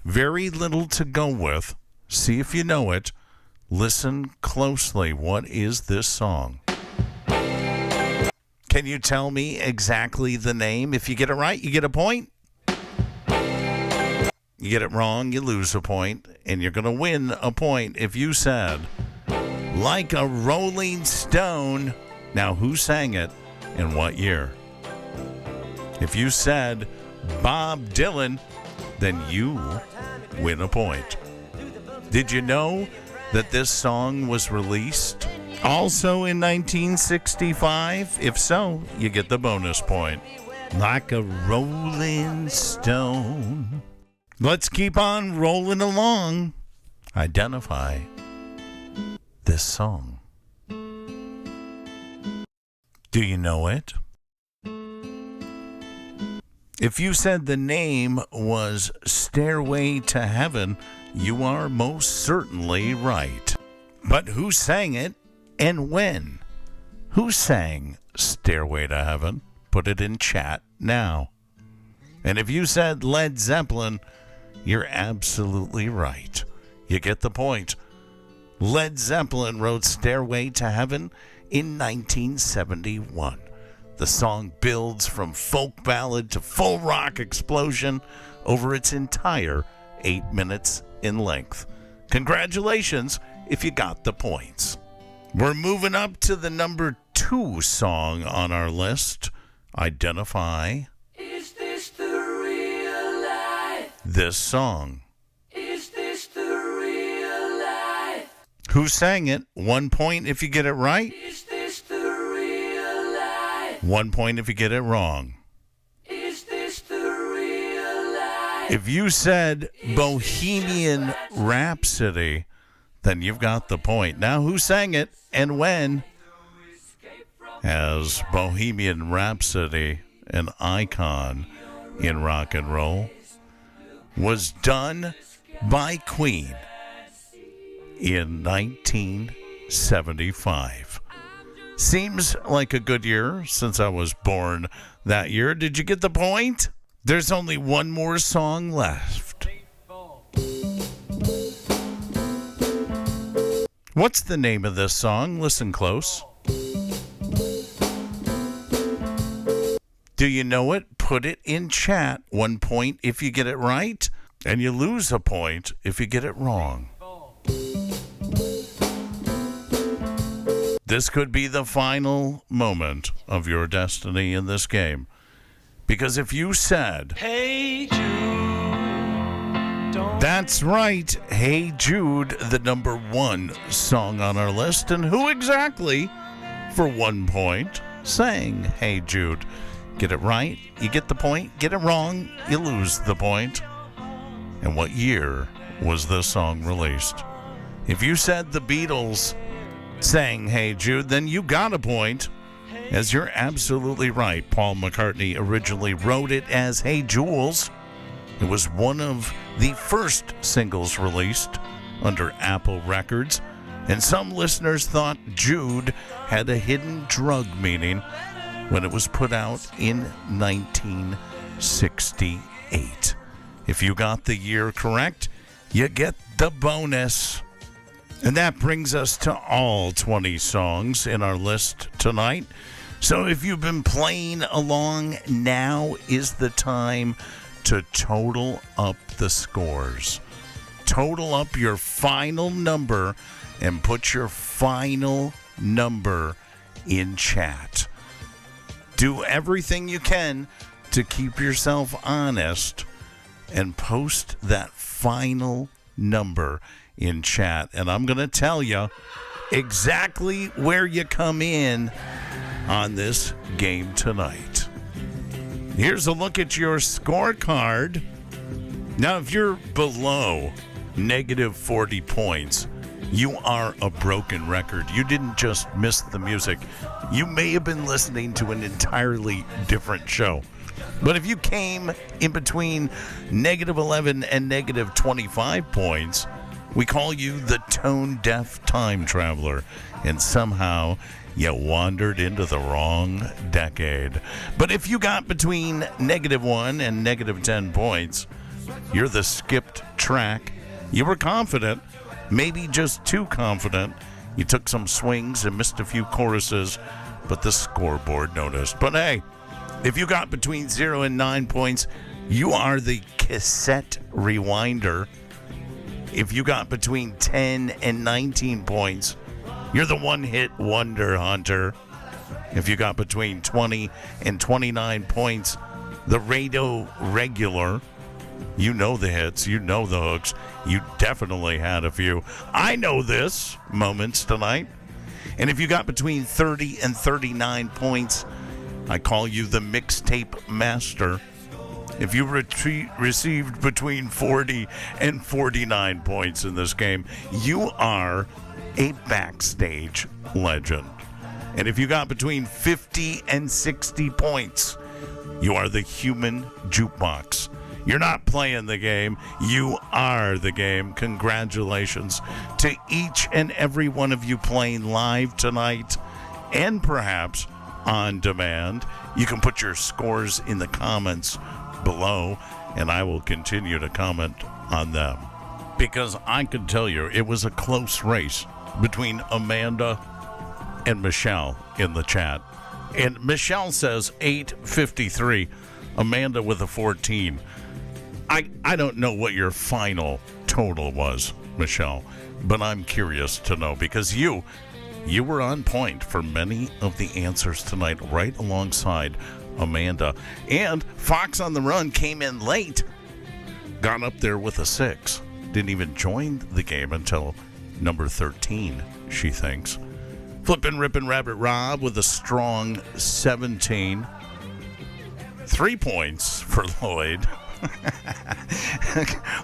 Very little to go with. See if you know it. Listen closely. What is this song? Can you tell me exactly the name? If you get it right, you get a point. You get it wrong, you lose a point, and you're going to win a point if you said, Like a Rolling Stone. Now, who sang it and what year? If you said Bob Dylan, then you win a point. Did you know that this song was released also in 1965? If so, you get the bonus point. Like a Rolling Stone. Let's keep on rolling along. Identify this song. Do you know it? If you said the name was Stairway to Heaven, you are most certainly right. But who sang it and when? Who sang Stairway to Heaven? Put it in chat now. And if you said Led Zeppelin, you're absolutely right. You get the point. Led Zeppelin wrote Stairway to Heaven in 1971. The song builds from folk ballad to full rock explosion over its entire 8 minutes in length. Congratulations if you got the points. We're moving up to the number 2 song on our list. Identify this song. Is this the real life? Who sang it? 1 point if you get it right. Is this the real life? 1 point if you get it wrong. Is this the real life? If you said Bohemian Rhapsody, then you've got the point. Now, who sang it and when? As Bohemian Rhapsody, an icon in rock and roll, was done by Queen in 1975. Seems like a good year since I was born that year. Did you get the point? There's only one more song left. What's the name of this song? Listen close. Do you know it? Put it in chat. 1 point if you get it right, and you lose a point if you get it wrong. This could be the final moment of your destiny in this game. Because if you said, Hey Jude, don't. That's right, Hey Jude, the number 1 song on our list, and who exactly, for 1 point, sang Hey Jude? Get it right, you get the point. Get it wrong, you lose the point. And what year was this song released? If you said the Beatles sang Hey Jude, then you got a point, as you're absolutely right. Paul McCartney originally wrote it as Hey Jules. It was one of the first singles released under Apple Records, and some listeners thought Jude had a hidden drug meaning when it was put out in 1968. If you got the year correct, you get the bonus. And that brings us to all 20 songs in our list tonight. So if you've been playing along, now is the time to total up the scores. Total up your final number and put your final number in chat. Do everything you can to keep yourself honest and post that final number in chat. And I'm going to tell you exactly where you come in on this game tonight. Here's a look at your scorecard. Now, if you're below negative 40 points, you are a broken record. You didn't just miss the music. You may have been listening to an entirely different show. But if you came in between -11 and -25 points, we call you the tone-deaf time traveler. And somehow you wandered into the wrong decade. But if you got between -1 and -10 points, you're the skipped track. You were confident, maybe just too confident. You took some swings and missed a few choruses, but the scoreboard noticed. But hey, if you got between 0 and 9 points, you are the cassette rewinder. If you got between 10 and 19 points, you're the one-hit wonder hunter. If you got between 20 and 29 points, the radio regular. You know the hits, you know the hooks. You definitely had a few I know this moments tonight. And if you got between 30 and 39 points, I call you the mixtape master. If you received between 40 and 49 points in this game, you are a Backstage legend. And if you got between 50 and 60 points, you are the human jukebox. You're not playing the game, you are the game. Congratulations to each and every one of you playing live tonight and perhaps on demand. You can put your scores in the comments below, and I will continue to comment on them. Because I can tell you, it was a close race between Amanda and Michelle in the chat. And Michelle says 8:53, Amanda with a 14. I don't know what your final total was, Michelle, but I'm curious to know because you were on point for many of the answers tonight, right alongside Amanda. And Fox on the Run came in late, got up there with a 6. Didn't even join the game until number 13, she thinks. Flippin' Ripon Rabbit Rob with a strong 17. 3 points for Lloyd.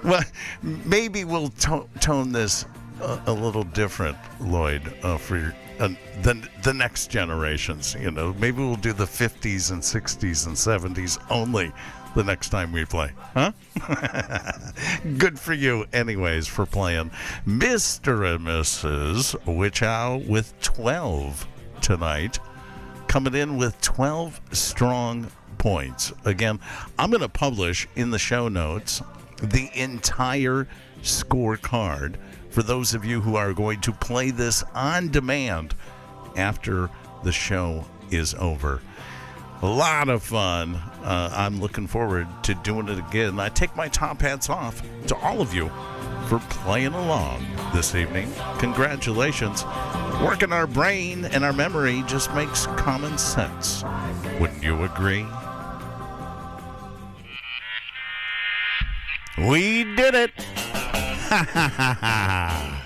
Well, maybe we'll tone this a little different, Lloyd, for the next generations. You know, maybe we'll do the 50s and 60s and 70s only the next time we play, huh? Good for you, anyways, for playing. Mr. and Mrs. Wichow with 12 tonight, coming in with 12 strong points. Again, I'm going to publish in the show notes the entire scorecard for those of you who are going to play this on demand after the show is over. A lot of fun. I'm looking forward to doing it again. I take my top hats off to all of you for playing along this evening. Congratulations. Working our brain and our memory just makes common sense. Wouldn't you agree? We did it! Ha ha ha ha!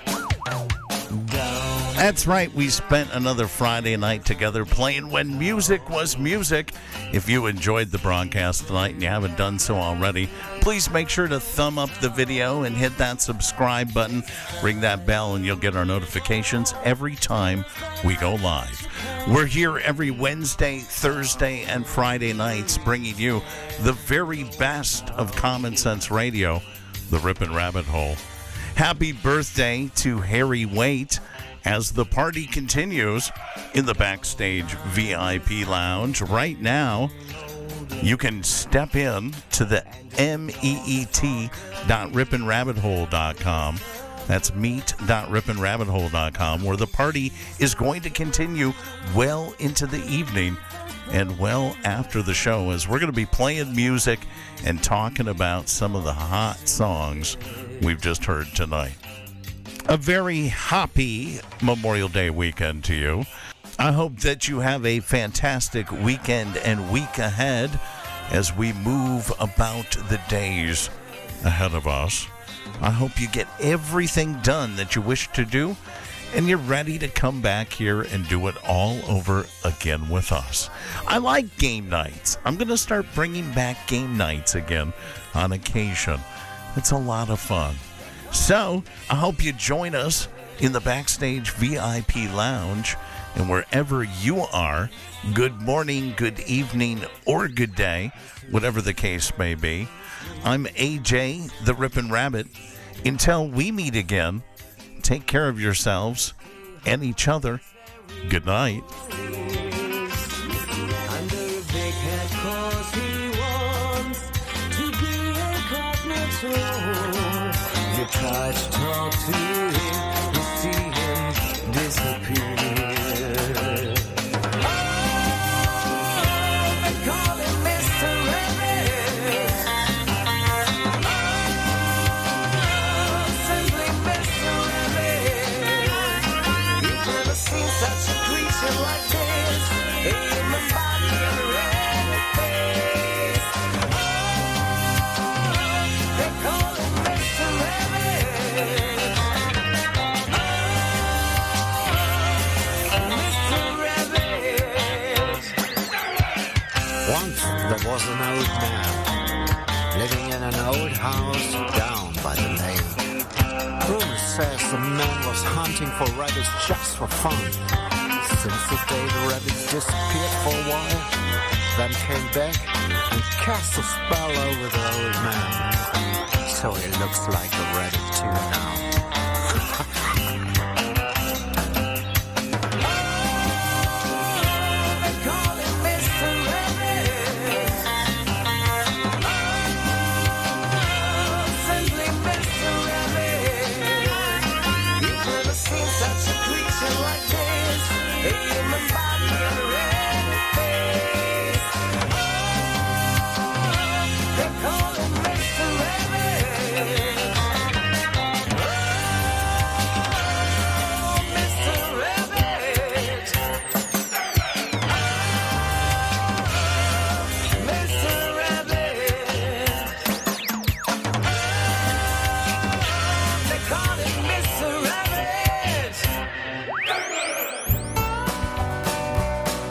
That's right, we spent another Friday night together playing when music was music. If you enjoyed the broadcast tonight and you haven't done so already, please make sure to thumb up the video and hit that subscribe button. Ring that bell and you'll get our notifications every time we go live. We're here every Wednesday, Thursday, and Friday nights bringing you the very best of Common Sense Radio, the Ripon Rabbit Hole. Happy birthday to Harry Waite as the party continues in the Backstage VIP Lounge. Right now, you can step in to the meet.RiponRabbitHole.com. That's meet.RiponRabbitHole.com, where the party is going to continue well into the evening and well after the show, as we're going to be playing music and talking about some of the hot songs we've just heard tonight. A very happy Memorial Day weekend to you. I hope that you have a fantastic weekend and week ahead as we move about the days ahead of us. I hope you get everything done that you wish to do, and you're ready to come back here and do it all over again with us. I like game nights. I'm going to start bringing back game nights again on occasion. It's a lot of fun. So, I hope you join us in the Backstage VIP Lounge And wherever you are, good morning, good evening, or good day, whatever the case may be. I'm AJ, the Ripon Rabbit. Until we meet again, take care of yourselves and each other. Good night. Under a big hat 'cause he wants to be incognito. You try to talk to him, you see him disappear. Oh, they call him Mr. Rabbit. Oh, simply Mr. Rabbit. You've never seen such a creature like this. Human body and a rabbit face. Oh, they call him Mr. Rabbit. Oh, Mr. Rabbit. Once there was an old man living in an old house down by the lake. Rumor says the man was hunting for rabbits just for fun. Since the day the rabbits disappeared for a while, then came back and cast a spell over the old man. So he looks like a rabbit too now.